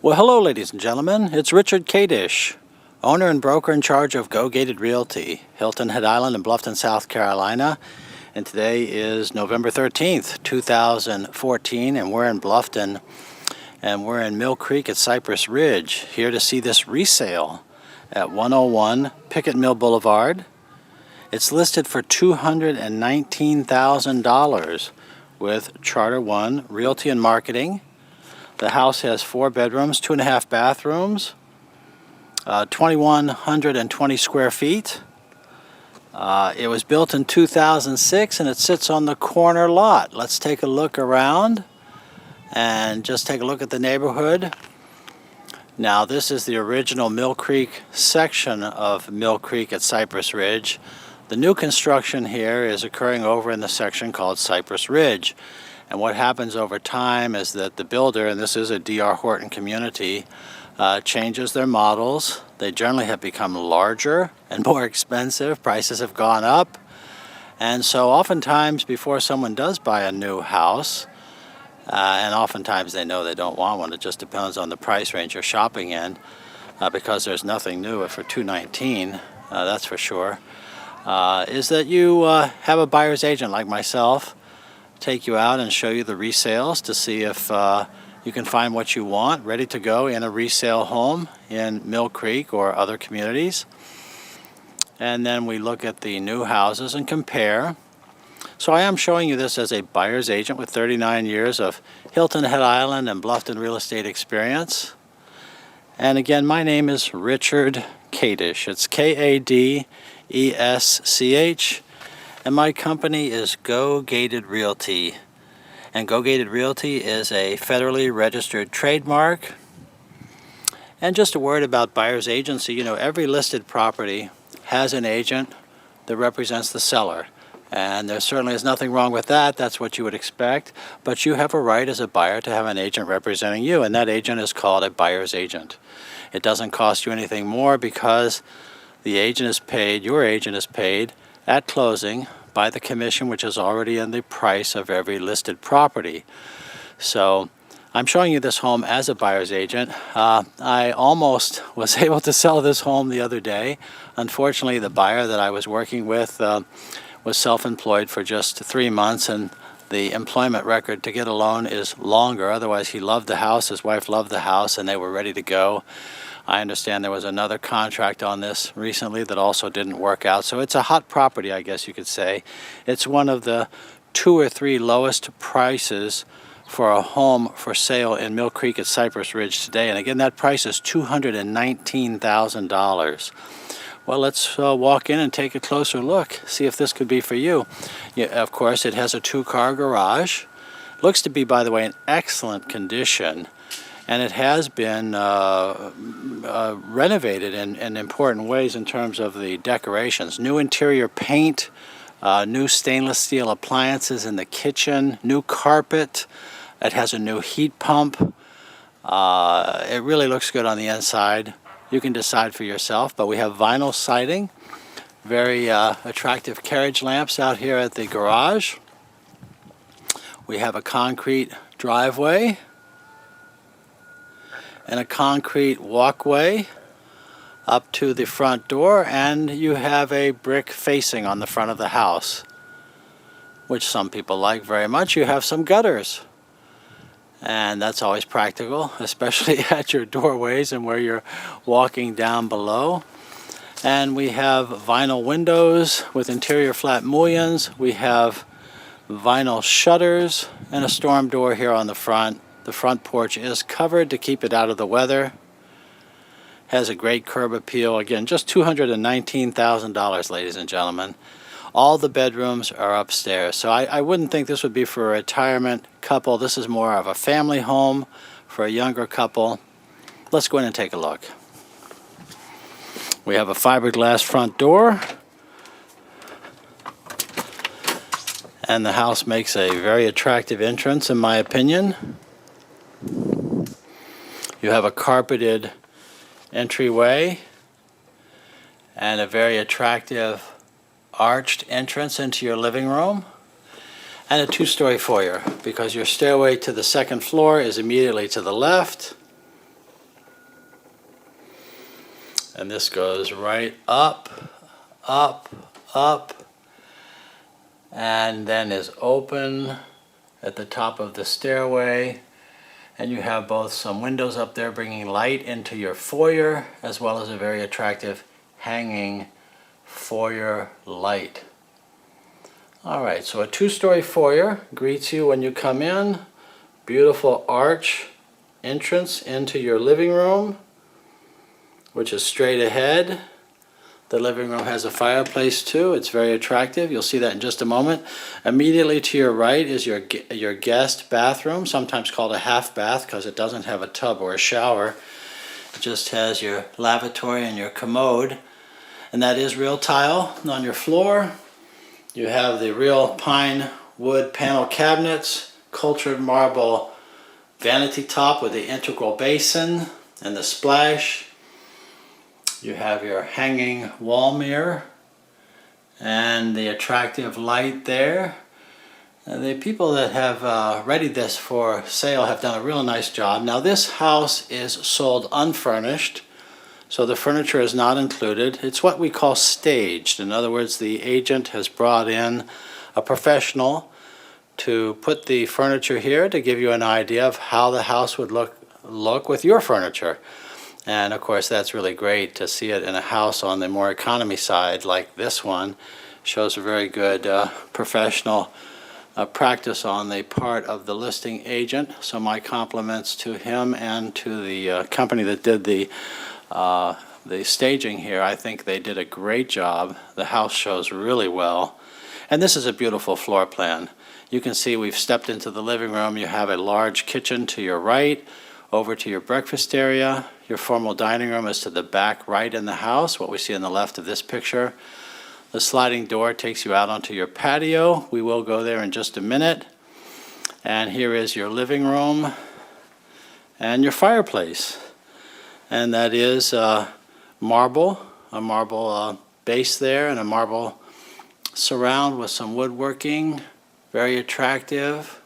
Well, hello, ladies and gentlemen. It's Richard Kadish, owner and broker in charge of Go Gated Realty, Hilton Head Island in Bluffton, South Carolina. And today is November 13th, 2014, and we're in Bluffton, and we're in Mill Creek at Cypress Ridge, here to see this resale at 101 Pickett Mill Boulevard. It's listed for $219,000 with Charter One Realty and Marketing. The house has 4 bedrooms, 2.5 bathrooms, 2,120 square feet. It was built in 2006 and it sits on the corner lot. Let's take a look around and just take a look at the neighborhood. Now, this is the original Mill Creek section of Mill Creek at Cypress Ridge. The new construction here is occurring over in the section called Cypress Ridge. And what happens over time is that the builder, and this is a D.R. Horton community, changes their models. They generally have become larger and more expensive. Prices have gone up. And so oftentimes before someone does buy a new house, and oftentimes they know they don't want one, it just depends on the price range you're shopping in, because there's nothing new for $219, that's for sure, is that you have a buyer's agent like myself take you out and show you the resales to see if you can find what you want ready to go in a resale home in Mill Creek or other communities. And then we look at the new houses and compare. So I am showing you this as a buyer's agent with 39 years of Hilton Head Island and Bluffton real estate experience. And again, my name is Richard Kadish. It's Kadesch. And my company is Go Gated Realty. And Go Gated Realty is a federally registered trademark. And just a word about buyer's agency. You know, every listed property has an agent that represents the seller. And there certainly is nothing wrong with that. That's what you would expect. But you have a right as a buyer to have an agent representing you. And that agent is called a buyer's agent. It doesn't cost you anything more because the agent is paid, your agent is paid, at closing by the commission, which is already in the price of every listed property. So I'm showing you this home as a buyer's agent. I almost was able to sell this home the other day. Unfortunately, the buyer that I was working with was self-employed for just 3 months, and the employment record to get a loan is longer. Otherwise, he loved the house, his wife loved the house, and they were ready to go. I understand there was another contract on this recently that also didn't work out. So it's a hot property, I guess you could say. It's one of the 2 or 3 lowest prices for a home for sale in Mill Creek at Cypress Ridge today. And again, that price is $219,000. Well, let's walk in and take a closer look, see if this could be for you. Yeah, of course, it has a 2-car garage. Looks to be, by the way, in excellent condition. And it has been renovated in important ways in terms of the decorations. New interior paint, new stainless steel appliances in the kitchen, new carpet. It has a new heat pump. It really looks good on the inside. You can decide for yourself, but we have vinyl siding, very attractive carriage lamps out here at the garage. We have a concrete driveway and a concrete walkway up to the front door, and you have a brick facing on the front of the house, which some people like very much. You have some gutters, and that's always practical, especially at your doorways and where you're walking down below. And we have vinyl windows with interior flat mullions. We have vinyl shutters and a storm door here on the front. The front porch is covered to keep it out of the weather. Has a great curb appeal. Again, just $219,000, ladies and gentlemen. All the bedrooms are upstairs. So I wouldn't think this would be for a retirement couple. This is more of a family home for a younger couple. Let's go in and take a look. We have a fiberglass front door. And the house makes a very attractive entrance, in my opinion. You have a carpeted entryway and a very attractive arched entrance into your living room, and a 2-story foyer, because your stairway to the second floor is immediately to the left. And this goes right up, up, up, and then is open at the top of the stairway. And you have both some windows up there bringing light into your foyer, as well as a very attractive hanging foyer light. Alright, so a two-story foyer greets you when you come in. Beautiful arch entrance into your living room, which is straight ahead. The living room has a fireplace too. It's very attractive. You'll see that in just a moment. Immediately to your right is your guest bathroom, sometimes called a half bath because it doesn't have a tub or a shower. It just has your lavatory and your commode. And that is real tile on your floor. You have the real pine wood panel cabinets, cultured marble vanity top with the integral basin and the splash. You have your hanging wall mirror and the attractive light there. The people that have readied this for sale have done a real nice job. Now this house is sold unfurnished, so the furniture is not included. It's what we call staged. In other words, the agent has brought in a professional to put the furniture here to give you an idea of how the house would look with your furniture. And of course that's really great to see it in a house on the more economy side like this one. Shows a very good professional practice on the part of the listing agent. So my compliments to him and to the company that did the staging here. I think they did a great job. The house shows really well. And this is a beautiful floor plan. You can see we've stepped into the living room. You have a large kitchen to your right, over to your breakfast area. Your formal dining room is to the back right in the house, what we see on the left of this picture. The sliding door takes you out onto your patio. We will go there in just a minute. And here is your living room and your fireplace. And that is marble, a marble base there and a marble surround with some woodworking. Very attractive.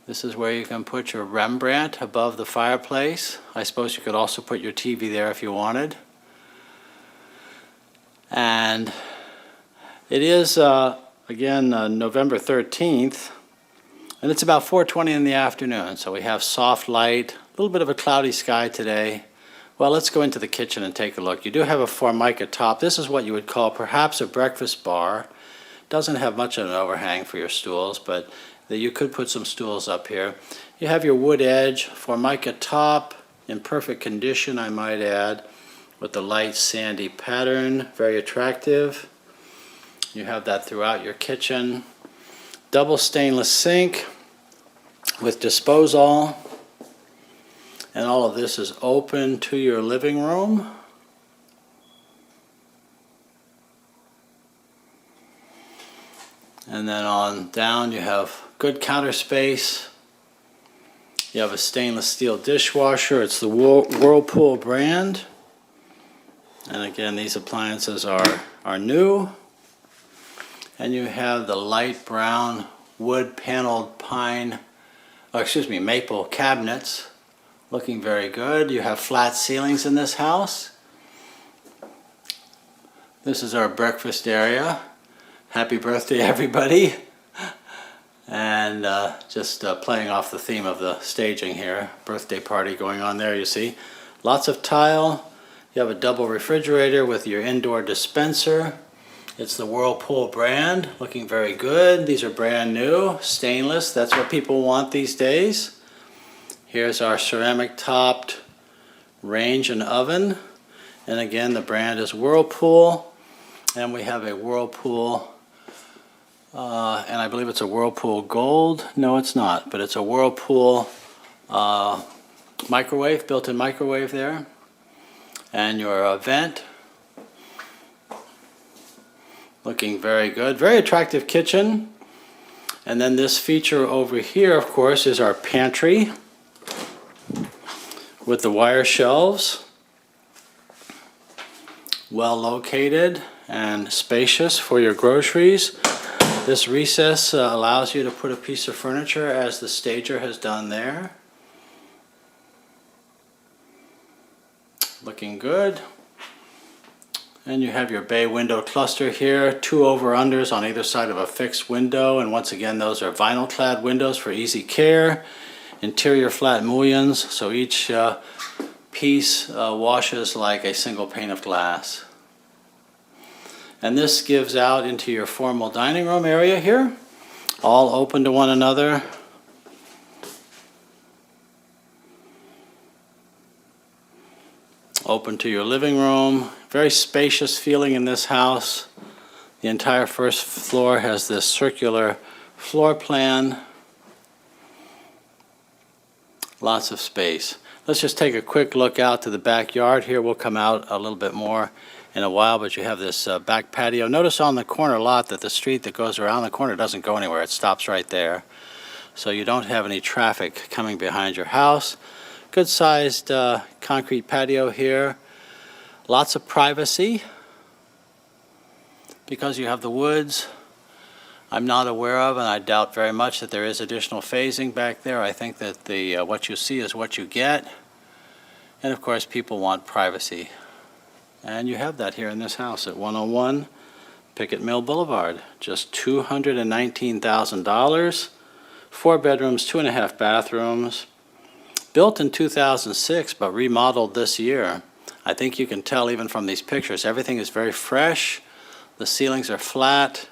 This is where you can put your Rembrandt above the fireplace. I suppose you could also put your TV there if you wanted. And it is, again, November 13th, and it's about 4:20 in the afternoon, so we have soft light, a little bit of a cloudy sky today. Well, let's go into the kitchen and take a look. You do have a Formica top. This is what you would call perhaps a breakfast bar. Doesn't have much of an overhang for your stools, but you could put some stools up here. You have your wood edge, Formica top, in perfect condition, I might add, with the light sandy pattern, very attractive. You have that throughout your kitchen. Double stainless sink with disposal. And all of this is open to your living room. And then on down you have good counter space. You have a stainless steel dishwasher. It's the Whirlpool brand. And again, these appliances are new. And you have the light brown wood paneled maple cabinets. Looking very good. You have flat ceilings in this house. This is our breakfast area. Happy birthday, everybody. And just playing off the theme of the staging here. Birthday party going on there, you see. Lots of tile. You have a double refrigerator with your indoor dispenser. It's the Whirlpool brand, looking very good. These are brand new, stainless. That's what people want these days. Here's our ceramic topped range and oven. And again, the brand is Whirlpool. And we have a Whirlpool, and I believe it's a Whirlpool Gold. No, it's not, but it's a Whirlpool microwave, built-in microwave there. And your vent. Looking very good. Very attractive kitchen. And then this feature over here, of course, is our pantry with the wire shelves. Well located and spacious for your groceries. This recess allows you to put a piece of furniture as the stager has done there. looking good. And you have your bay window cluster here, 2 over-unders on either side of a fixed window, and once again those are vinyl clad windows for easy care. Interior flat mullions, so each piece washes like a single pane of glass. And this gives out into your formal dining room area here, all open to one another. Open to your living room. Very spacious feeling in this house. The entire first floor has this circular floor plan. Lots of space. Let's just take a quick look out to the backyard here. We'll come out a little bit more in a while, but you have this back patio. Notice on the corner lot that the street that goes around the corner doesn't go anywhere. It stops right there. So you don't have any traffic coming behind your house. Good sized concrete patio here. Lots of privacy because you have the woods. I'm not aware of, and I doubt very much that there is additional phasing back there. I think that the what you see is what you get. And of course people want privacy. And you have that here in this house at 101 Pickett Mill Boulevard. Just $219,000. 4 bedrooms, 2.5 bathrooms. Built in 2006 but remodeled this year. I think you can tell even from these pictures, everything is very fresh. The ceilings are flat.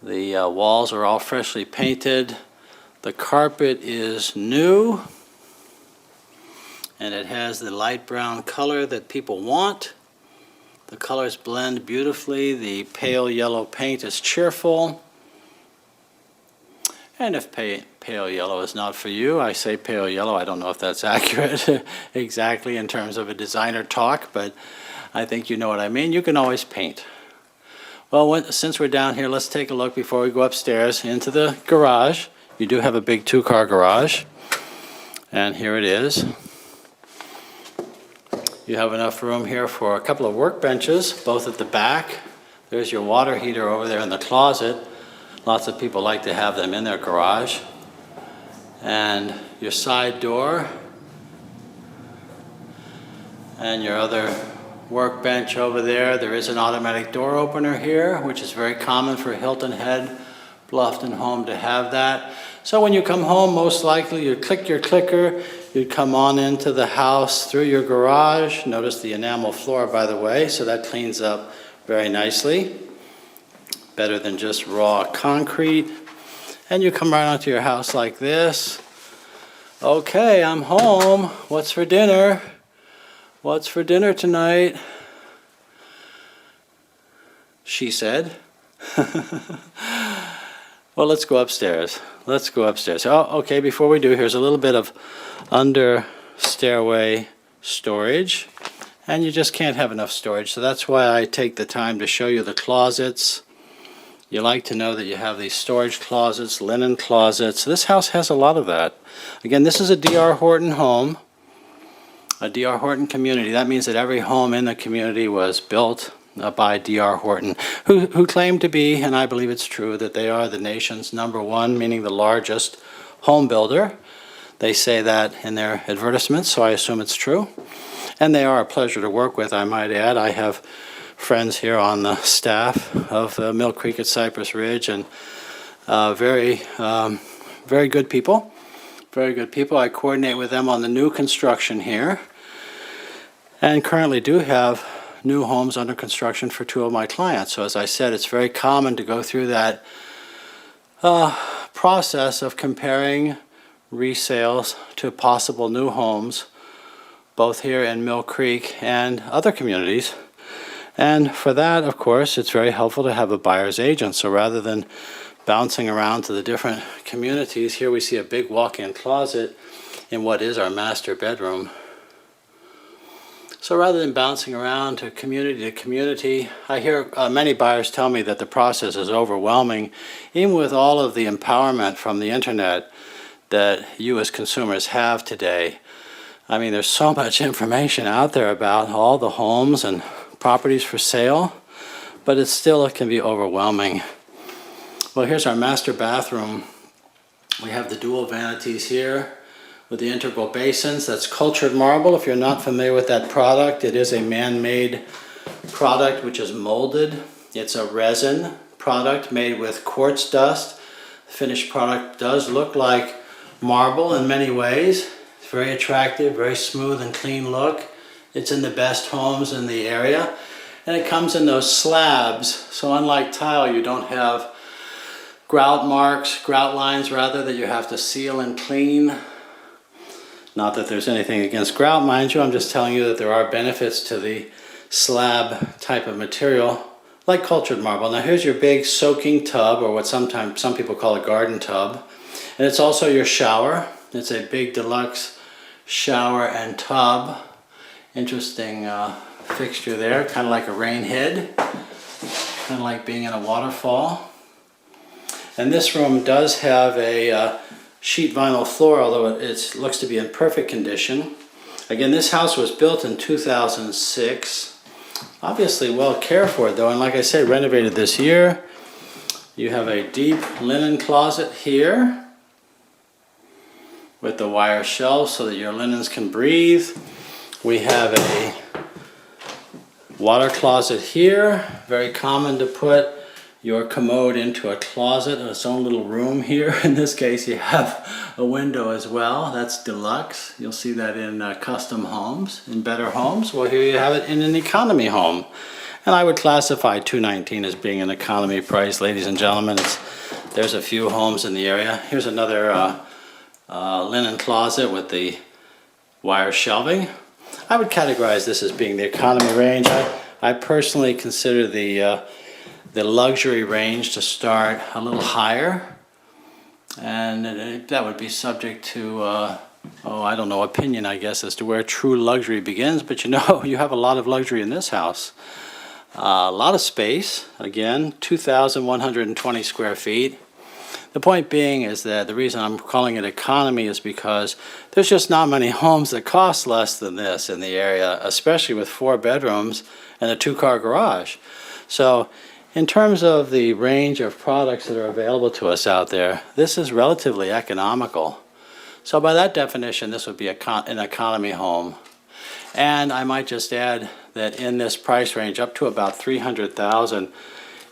The walls are all freshly painted. The carpet is new. And it has the light brown color that people want. The colors blend beautifully. The pale yellow paint is cheerful. And if pale yellow is not for you, I say pale yellow. I don't know if that's accurate exactly in terms of a designer talk, but I think you know what I mean. You can always paint. Well, since we're down here, let's take a look before we go upstairs into the garage. You do have a big 2-car garage, and here it is. You have enough room here for a couple of workbenches, both at the back. There's your water heater over there in the closet. Lots of people like to have them in their garage. And your side door. And your other workbench over there. There is an automatic door opener here, which is very common for Hilton Head, Bluffton home to have that. So when you come home, most likely you click your clicker, you'd come on into the house through your garage. Notice the enamel floor, by the way, so that cleans up very nicely. Better than just raw concrete. And you come right onto your house like this. Okay, I'm home. What's for dinner? What's for dinner tonight? She said. Well, let's go upstairs. Let's go upstairs. Oh, okay, before we do, here's a little bit of under stairway storage. And you just can't have enough storage, so that's why I take the time to show you the closets. You like to know that you have these storage closets, linen closets. This house has a lot of that. Again, this is a D.R. Horton home, a D.R. Horton community. That means that every home in the community was built by D.R. Horton, who claim to be, and I believe it's true, that they are the nation's #1, meaning the largest home builder. They say that in their advertisements, so I assume it's true. And they are a pleasure to work with, I might add. I have friends here on the staff of Mill Creek at Cypress Ridge, and very good people. Very good people. I coordinate with them on the new construction here, and currently do have new homes under construction for 2 of my clients. So as I said, it's very common to go through that process of comparing resales to possible new homes, both here in Mill Creek and other communities. And for that, of course, it's very helpful to have a buyer's agent. So rather than bouncing around to the different communities, here we see a big walk-in closet in what is our master bedroom. So rather than bouncing around to community, I hear many buyers tell me that the process is overwhelming, even with all of the empowerment from the internet that you as consumers have today. I mean, there's so much information out there about all the homes and properties for sale, but it can be overwhelming. Well, here's our master bathroom. We have the dual vanities here with the integral basins. That's cultured marble. If you're not familiar with that product, it is a man-made product which is molded. It's a resin product made with quartz dust. The finished product does look like marble in many ways. It's very attractive, very smooth and clean look. It's in the best homes in the area. And it comes in those slabs, so unlike tile, you don't have grout lines rather, that you have to seal and clean. Not that there's anything against grout, mind you, I'm just telling you that there are benefits to the slab type of material, like cultured marble. Now here's your big soaking tub, or what some people call a garden tub. And it's also your shower. It's a big deluxe shower and tub. Interesting fixture there, kind of like a rain head, kind of like being in a waterfall. And this room does have a sheet vinyl floor, although it looks to be in perfect condition. Again, this house was built in 2006. Obviously well cared for though, and like I said, renovated this year. You have a deep linen closet here with the wire shelves so that your linens can breathe. We have a water closet here. Very common to put your commode into a closet in its own little room here. In this case, you have a window as well. That's deluxe. You'll see that in custom homes, in better homes. Well, here you have it in an economy home. And I would classify $219 as being an economy price, ladies and gentlemen. There's a few homes in the area. Here's another linen closet with the wire shelving. I would categorize this as being the economy range. I personally consider the luxury range to start a little higher, and that would be subject to I don't know, opinion, I guess, as to where true luxury begins. But you know, you have a lot of luxury in this house. A lot of space. Again, 2,120 square feet. The point being is that the reason I'm calling it economy is because there's just not many homes that cost less than this in the area, especially with 4 bedrooms and a 2-car garage. So in terms of the range of products that are available to us out there, this is relatively economical. So by that definition, this would be an economy home. And I might just add that in this price range, up to about $300,000,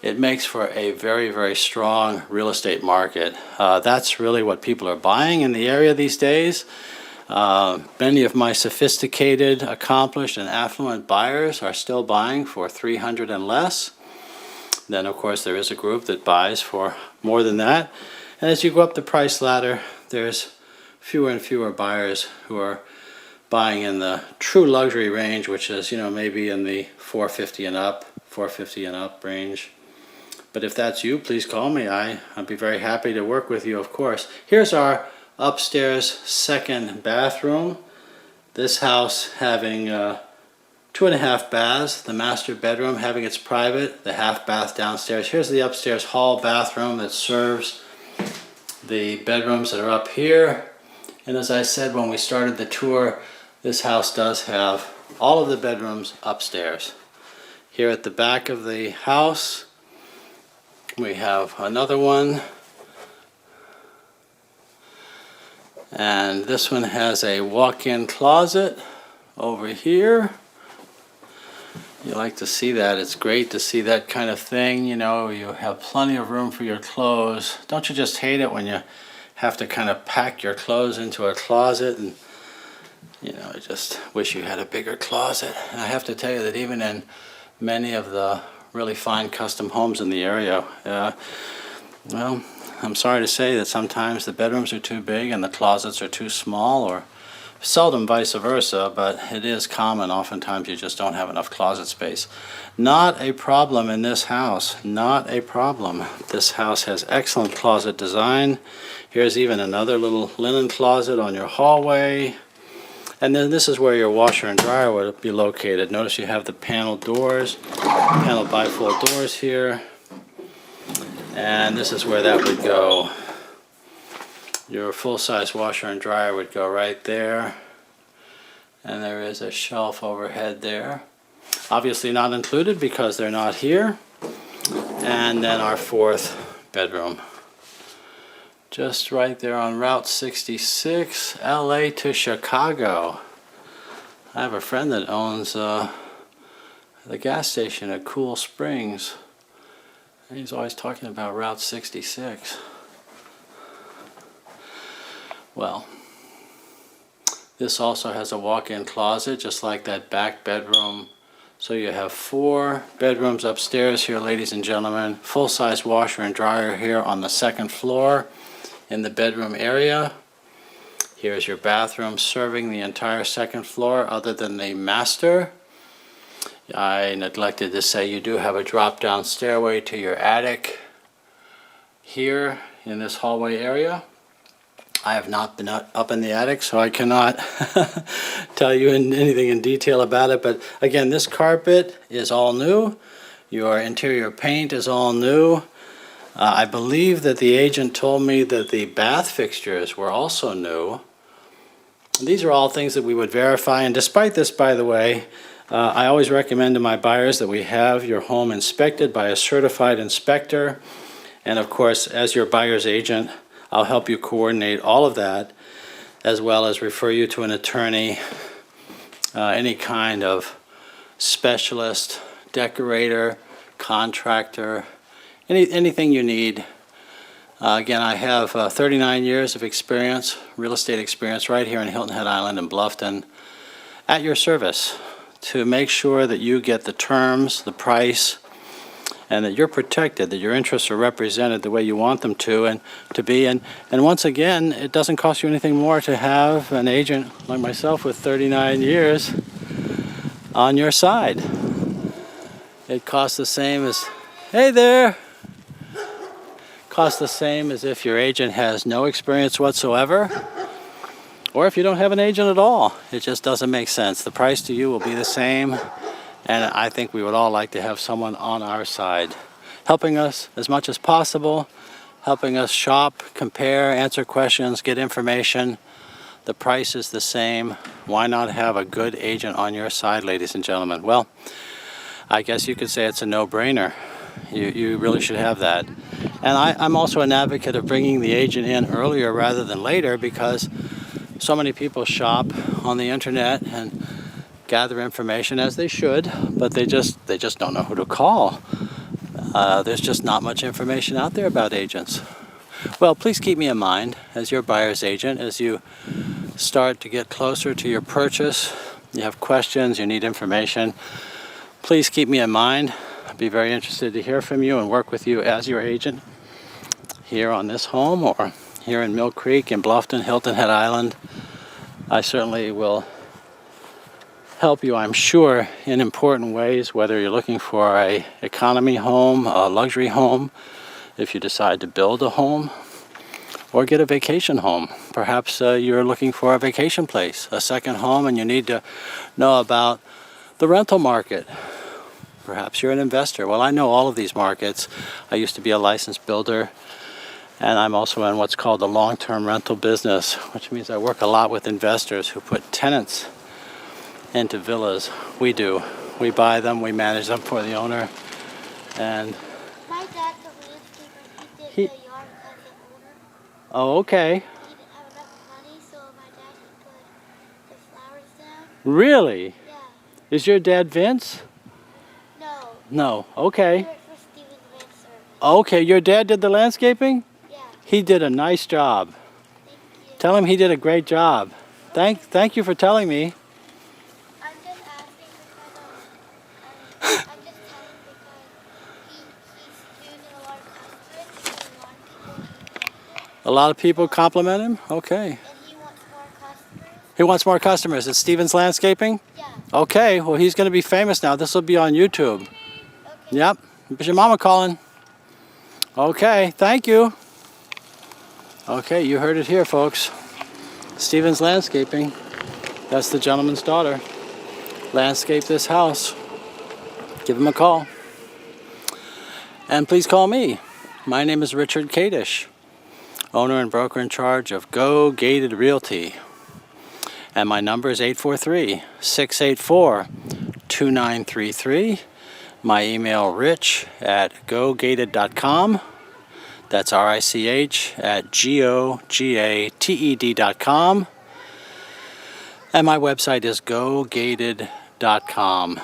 it makes for a very, very strong real estate market. That's really what people are buying in the area these days. Many of my sophisticated, accomplished, and affluent buyers are still buying for $300,000 and less. Then, of course, there is a group that buys for more than that. And as you go up the price ladder, there's fewer and fewer buyers who are buying in the true luxury range, which is, you know, maybe in the $450,000 and up range. But if that's you, please call me. I'd be very happy to work with you, of course. Here's our upstairs second bathroom. This house having 2.5 baths, the master bedroom having its private, the half bath downstairs. Here's the upstairs hall bathroom that serves the bedrooms that are up here. And as I said when we started the tour, this house does have all of the bedrooms upstairs. Here at the back of the house, we have another one. And this one has a walk-in closet over here. You like to see that. It's great to see that kind of thing. You know, you have plenty of room for your clothes. Don't you just hate it when you have to kind of pack your clothes into a closet? And, you know, I just wish you had a bigger closet. And I have to tell you that even in many of the really fine custom homes in the area, well, I'm sorry to say that sometimes the bedrooms are too big and the closets are too small, or seldom vice versa, but it is common. Oftentimes you just don't have enough closet space. Not a problem in this house. Not a problem. This house has excellent closet design. Here's even another little linen closet on your hallway. And then this is where your washer and dryer would be located. Notice you have the panel doors, panel bifold doors here. And this is where that would go. Your full-size washer and dryer would go right there. And there is a shelf overhead there. Obviously not included because they're not here. And then our 4th bedroom. Just right there on Route 66, LA to Chicago. I have a friend that owns the gas station at Cool Springs. And he's always talking about Route 66. Well, this also has a walk-in closet, just like that back bedroom. So you have 4 bedrooms upstairs here, ladies and gentlemen. Full-size washer and dryer here on the 2nd floor in the bedroom area. Here's your bathroom serving the entire 2nd floor other than the master. I neglected to say you do have a drop-down stairway to your attic here in this hallway area. I have not been up in the attic, so I cannot tell you anything in detail about it. But again, this carpet is all new. Your interior paint is all new. I believe that the agent told me that the bath fixtures were also new. These are all things that we would verify. And despite this, by the way, I always recommend to my buyers that we have your home inspected by a certified inspector. And of course, as your buyer's agent, I'll help you coordinate all of that, as well as refer you to an attorney, any kind of specialist, decorator, contractor, anything you need. Again, I have 39 years of experience, real estate experience, right here in Hilton Head Island and Bluffton, at your service to make sure that you get the terms, the price, and that you're protected, that your interests are represented the way you want them to and to be. And once again, it doesn't cost you anything more to have an agent like myself with 39 years on your side. It costs the same as, hey there, costs the same as if your agent has no experience whatsoever, or if you don't have an agent at all. It just doesn't make sense. The price to you will be the same. And I think we would all like to have someone on our side, helping us as much as possible, helping us shop, compare, answer questions, get information. The price is the same. Why not have a good agent on your side, ladies and gentlemen? Well, I guess you could say it's a no-brainer. You really should have that. And I'm also an advocate of bringing the agent in earlier rather than later, because so many people shop on the internet and gather information, as they should, but they just don't know who to call. There's just not much information out there about agents. Well, please keep me in mind as your buyer's agent as you start to get closer to your purchase. You have questions, you need information. Please keep me in mind. I'd be very interested to hear from you and work with you as your agent here on this home or here in Mill Creek, in Bluffton, Hilton Head Island. I certainly will help you, I'm sure, in important ways, whether you're looking for a economy home, a luxury home, if you decide to build a home, or get a vacation home. Perhaps you're looking for a vacation place, a second home, and you need to know about the rental market. Perhaps you're an investor. Well, I know all of these markets. I used to be a licensed builder, and I'm also in what's called the long-term rental business, which means I work a lot with investors who put tenants into villas. We do. We buy them, we manage them for the owner. And my dad's a landscaper. He did the yard as an owner. Oh, okay. He didn't have enough money, so my dad put the flowers down. Really? Yeah. Is your dad Vince? No. No. Okay. He worked for Steven's Land Service. Okay, your dad did the landscaping? Yeah. He did a nice job. Thank you. Tell him he did a great job. Thank you for telling me. I'm just asking because I'm just telling because he's doing a lot of customers and A lot of people compliment him? Okay. and he wants more customers. He wants more customers. It's Steven's Landscaping? Yeah. Okay, well, he's going to be famous now. This will be on YouTube. Okay. Yep. Is your mama calling? Okay, thank you. Okay, you heard it here, folks. Steven's Landscaping. That's the gentleman's daughter. Landscape this house. Give him a call. And please call me. My name is Richard Kadish, owner and broker in charge of Go Gated Realty. And my number is 843-684-2933. My email, rich@gogated.com. That's RICH at GOGATED.com. And my website is gogated.com,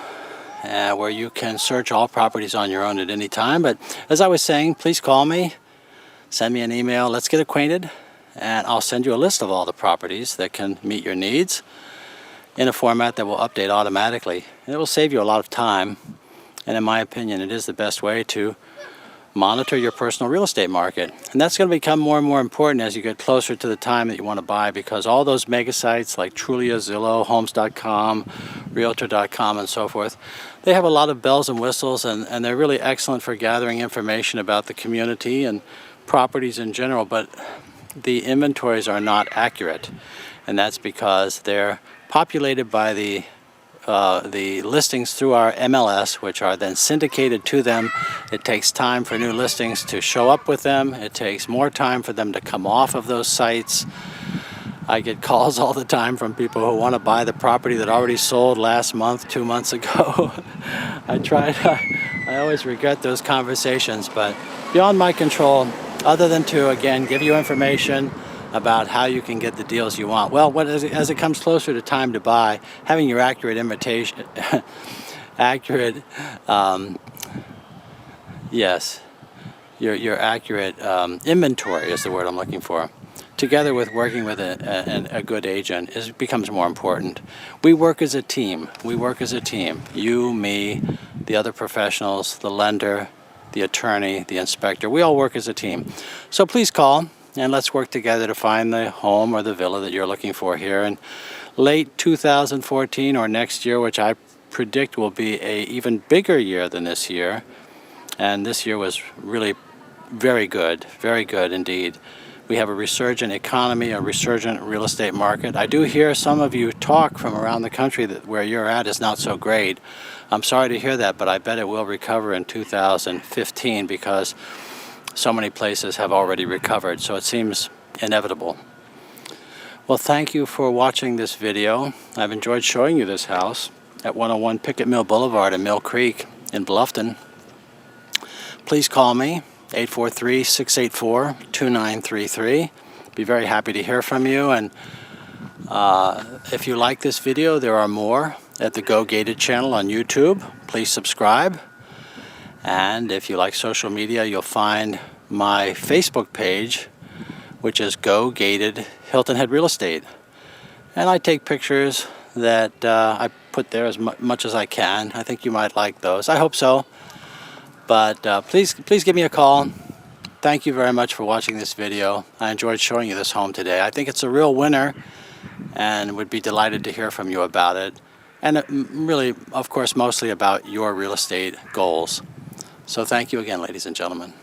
where you can search all properties on your own at any time. But as I was saying, please call me, send me an email, let's get acquainted, and I'll send you a list of all the properties that can meet your needs in a format that will update automatically. And it will save you a lot of time, and in my opinion, it is the best way to monitor your personal real estate market. And that's going to become more and more important as you get closer to the time that you want to buy, because all those mega sites like Trulia, Zillow, Homes.com, Realtor.com, and so forth, they have a lot of bells and whistles, and they're really excellent for gathering information about the community and properties in general, but the inventories are not accurate, and that's because they're populated by the listings through our MLS, which are then syndicated to them. It takes time for new listings to show up with them. It takes more time for them to come off of those sites. I get calls all the time from people who want to buy the property that already sold last month, 2 months ago. I always regret those conversations, but beyond my control, other than to, again, give you information about how you can get the deals you want. Well, as it comes closer to time to buy, having your accurate invitation, your accurate inventory is the word I'm looking for, together with working with a good agent, becomes more important. We work as a team. You, me, the other professionals, the lender, the attorney, the inspector. We all work as a team. So please call, and let's work together to find the home or the villa that you're looking for here in late 2014 or next year, which I predict will be a even bigger year than this year. And this year was really very good indeed. We have a resurgent economy, a resurgent real estate market. I do hear some of you talk from around the country that where you're at is not so great. I'm sorry to hear that, but I bet it will recover in 2015 because so many places have already recovered, so it seems inevitable. Well, thank you for watching this video. I've enjoyed showing you this house at 101 Pickett Mill Boulevard in Mill Creek in Bluffton. Please call me, 843-684-2933. Be very happy to hear from you, and if you like this video, there are more at the Go Gated channel on YouTube. Please subscribe. And if you like social media, you'll find my Facebook page, which is Go Gated Hilton Head Real Estate. And I take pictures that I put there as much as I can. I think you might like those. I hope so. But please give me a call. Thank you very much for watching this video. I enjoyed showing you this home today. I think it's a real winner and would be delighted to hear from you about it. And really, of course, mostly about your real estate goals. So thank you again, ladies and gentlemen.